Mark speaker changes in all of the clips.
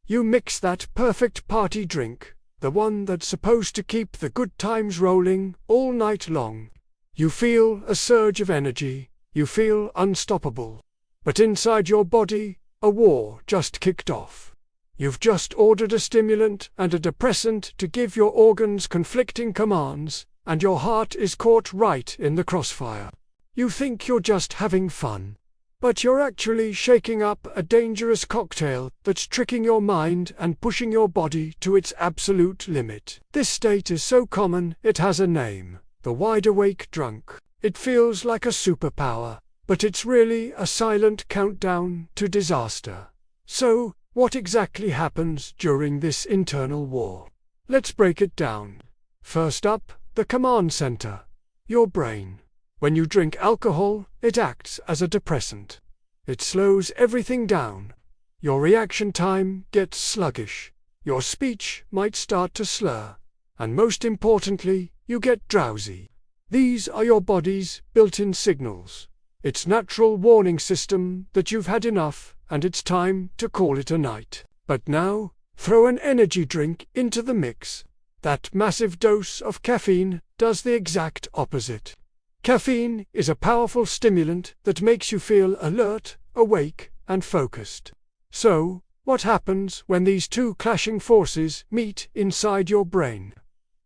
Speaker 1: You mix that perfect party drink, the one that's supposed to keep the good times rolling all night long. You feel a surge of energy, you feel unstoppable. But inside your body, a war just kicked off. You've just ordered a stimulant and a depressant to give your organs conflicting commands, and your heart is caught right in the crossfire. You think you're just having fun, but you're actually shaking up a dangerous cocktail that's tricking your mind and pushing your body to its absolute limit. This state is so common it has a name, the wide-awake drunk. It feels like a superpower, but it's really a silent countdown to disaster. So, what exactly happens during this internal war? Let's break it down. First up, the command center, your brain. When you drink alcohol, it acts as a depressant. It slows everything down. Your reaction time gets sluggish. Your speech might start to slur. And most importantly, you get drowsy. These are your body's built-in signals. Its natural warning system that you've had enough and it's time to call it a night. But now, throw an energy drink into the mix. That massive dose of caffeine does the exact opposite. Caffeine is a powerful stimulant that makes you feel alert, awake, and focused. So, what happens when these two clashing forces meet inside your brain?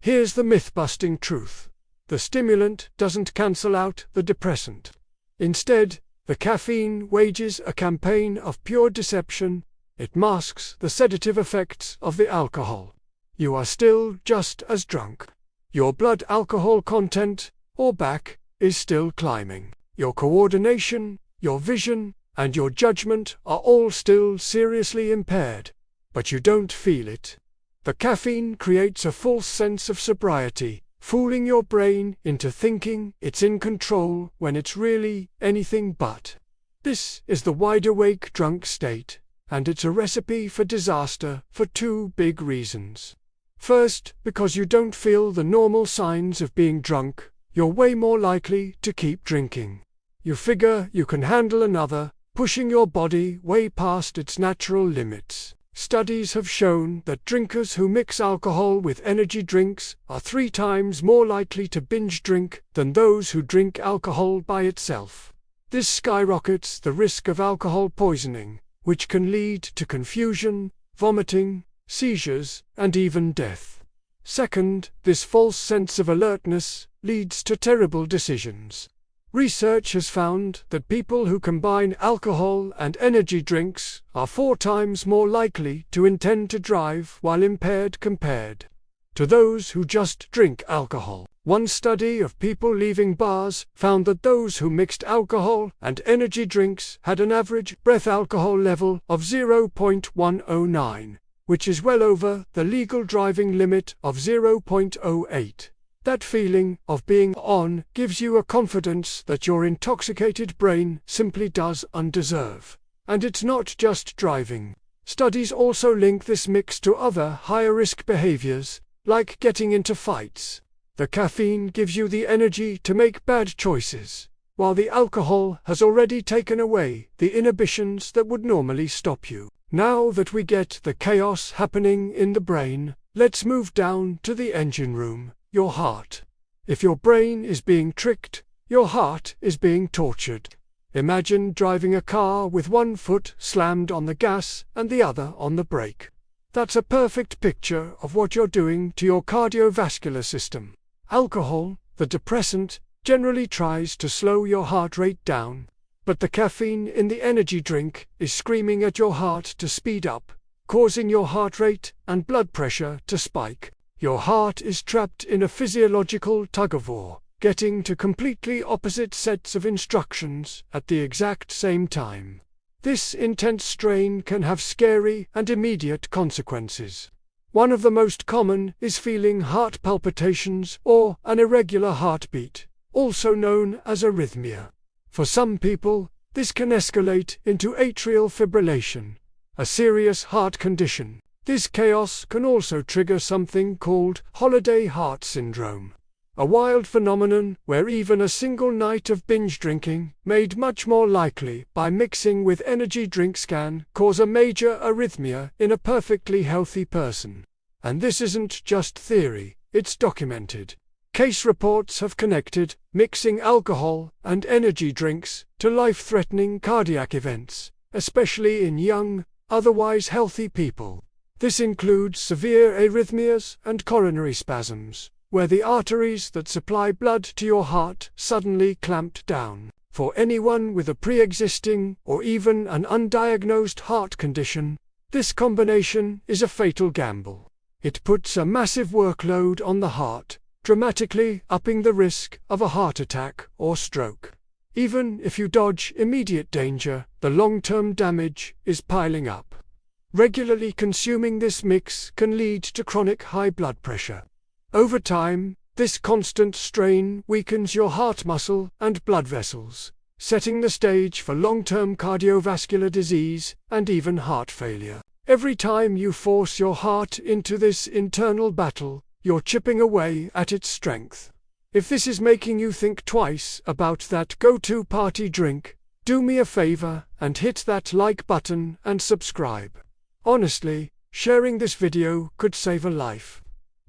Speaker 1: Here's the myth-busting truth. The stimulant doesn't cancel out the depressant. Instead, the caffeine wages a campaign of pure deception. It masks the sedative effects of the alcohol. You are still just as drunk. Your blood alcohol content, or BAC, is still climbing. Your coordination, your vision, and your judgment are all still seriously impaired. But you don't feel it. The caffeine creates a false sense of sobriety, fooling your brain into thinking it's in control when it's really anything but. This is the wide-awake drunk state, and it's a recipe for disaster for two big reasons. First, because you don't feel the normal signs of being drunk, you're way more likely to keep drinking. You figure you can handle another, pushing your body way past its natural limits. Studies have shown that drinkers who mix alcohol with energy drinks are 3 times more likely to binge drink than those who drink alcohol by itself. This skyrockets the risk of alcohol poisoning, which can lead to confusion, vomiting, seizures, and even death. Second, this false sense of alertness leads to terrible decisions. Research has found that people who combine alcohol and energy drinks are 4 times more likely to intend to drive while impaired compared to those who just drink alcohol. One study of people leaving bars found that those who mixed alcohol and energy drinks had an average breath alcohol level of 0.109, which is well over the legal driving limit of 0.08. That feeling of being on gives you a confidence that your intoxicated brain simply does undeserve. And it's not just driving. Studies also link this mix to other higher-risk behaviors, like getting into fights. The caffeine gives you the energy to make bad choices, while the alcohol has already taken away the inhibitions that would normally stop you. Now that we get the chaos happening in the brain, let's move down to the engine room. Your heart. If your brain is being tricked, your heart is being tortured. Imagine driving a car with one foot slammed on the gas and the other on the brake. That's a perfect picture of what you're doing to your cardiovascular system. Alcohol, the depressant, generally tries to slow your heart rate down, but the caffeine in the energy drink is screaming at your heart to speed up, causing your heart rate and blood pressure to spike. Your heart is trapped in a physiological tug-of-war, getting to completely opposite sets of instructions at the exact same time. This intense strain can have scary and immediate consequences. One of the most common is feeling heart palpitations or an irregular heartbeat, also known as arrhythmia. For some people, this can escalate into atrial fibrillation, a serious heart condition. This chaos can also trigger something called holiday heart syndrome. a wild phenomenon where even a single night of binge drinking, made much more likely by mixing with energy drinks, can cause a major arrhythmia in a perfectly healthy person. And this isn't just theory, it's documented. Case reports have connected mixing alcohol and energy drinks to life-threatening cardiac events, especially in young, otherwise healthy people. This includes severe arrhythmias and coronary spasms, where the arteries that supply blood to your heart suddenly clamped down. For anyone with a pre-existing or even an undiagnosed heart condition, this combination is a fatal gamble. It puts a massive workload on the heart, dramatically upping the risk of a heart attack or stroke. Even if you dodge immediate danger, the long-term damage is piling up. Regularly consuming this mix can lead to chronic high blood pressure. Over time, this constant strain weakens your heart muscle and blood vessels, setting the stage for long-term cardiovascular disease and even heart failure. Every time you force your heart into this internal battle, you're chipping away at its strength. If this is making you think twice about that go-to party drink, do me a favor and hit that like button and subscribe. Honestly, sharing this video could save a life.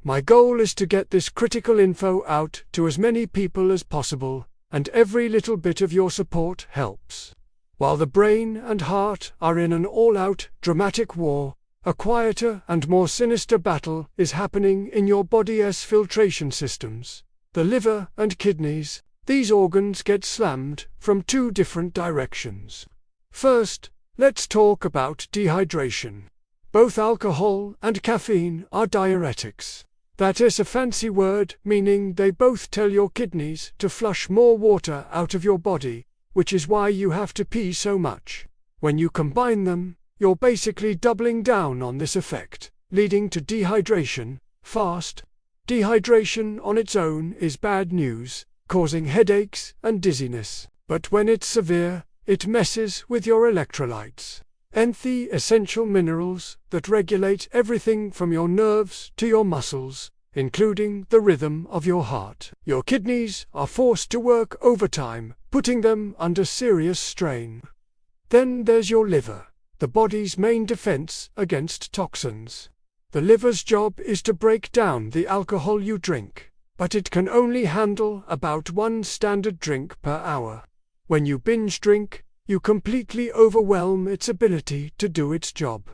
Speaker 1: My goal is to get this critical info out to as many people as possible, and every little bit of your support helps. While the brain and heart are in an all-out, dramatic war, a quieter and more sinister battle is happening in your body's filtration systems. The liver and kidneys, these organs get slammed from two different directions. First, let's talk about dehydration. Both alcohol and caffeine are diuretics. That is a fancy word meaning they both tell your kidneys to flush more water out of your body, which is why you have to pee so much. When you combine them, you're basically doubling down on this effect, leading to dehydration fast. Dehydration on its own is bad news, causing headaches and dizziness, but when it's severe, it messes with your electrolytes, and the essential minerals that regulate everything from your nerves to your muscles, including the rhythm of your heart. Your kidneys are forced to work overtime, putting them under serious strain. Then there's your liver, the body's main defense against toxins. The liver's job is to break down the alcohol you drink, but it can only handle about one standard drink per hour. When you binge drink, you completely overwhelm its ability to do its job.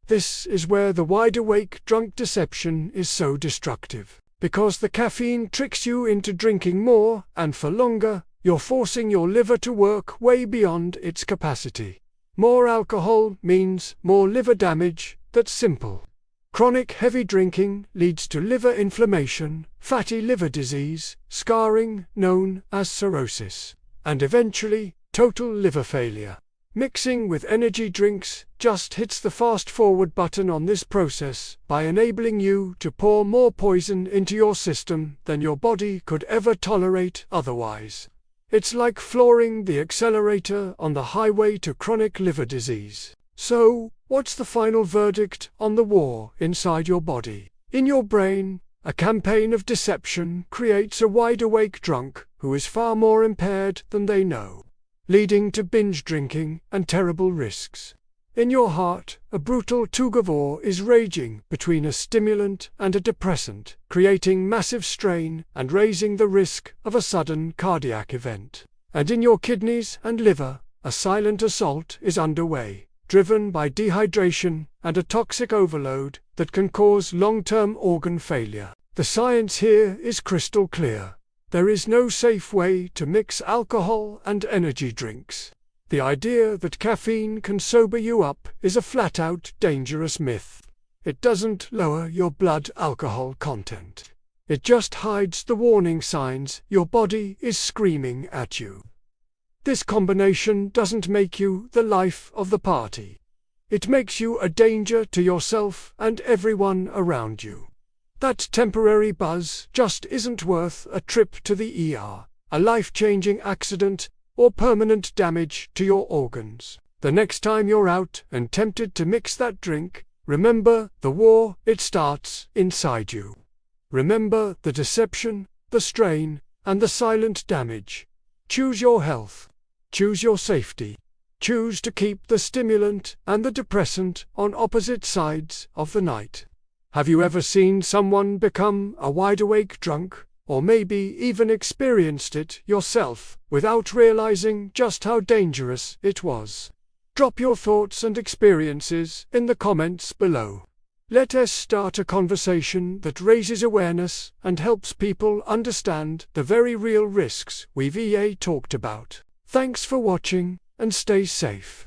Speaker 1: This is where the wide-awake drunk deception is so destructive. Because the caffeine tricks you into drinking more and for longer, you're forcing your liver to work way beyond its capacity. More alcohol means more liver damage, that's simple. Chronic heavy drinking leads to liver inflammation, fatty liver disease, scarring known as cirrhosis, and eventually, total liver failure. Mixing with energy drinks just hits the fast-forward button on this process by enabling you to pour more poison into your system than your body could ever tolerate otherwise. It's like flooring the accelerator on the highway to chronic liver disease. So, what's the final verdict on the war inside your body? In your brain, a campaign of deception creates a wide-awake drunk who is far more impaired than they know, leading to binge drinking and terrible risks. In your heart, a brutal tug-of-war is raging between a stimulant and a depressant, creating massive strain and raising the risk of a sudden cardiac event. And in your kidneys and liver, a silent assault is underway, driven by dehydration and a toxic overload that can cause long-term organ failure. The science here is crystal clear. There is no safe way to mix alcohol and energy drinks. The idea that caffeine can sober you up is a flat-out dangerous myth. It doesn't lower your blood alcohol content. It just hides the warning signs your body is screaming at you. This combination doesn't make you the life of the party. It makes you a danger to yourself and everyone around you. That temporary buzz just isn't worth a trip to the ER, a life-changing accident, or permanent damage to your organs. The next time you're out and tempted to mix that drink, remember the war, it starts inside you. Remember the deception, the strain, and the silent damage. Choose your health. Choose your safety. Choose to keep the stimulant and the depressant on opposite sides of the night. Have you ever seen someone become a wide-awake drunk, or maybe even experienced it yourself, without realizing just how dangerous it was? Drop your thoughts and experiences in the comments below. Let us start a conversation that raises awareness and helps people understand the very real risks we've talked about. Thanks for watching, and stay safe.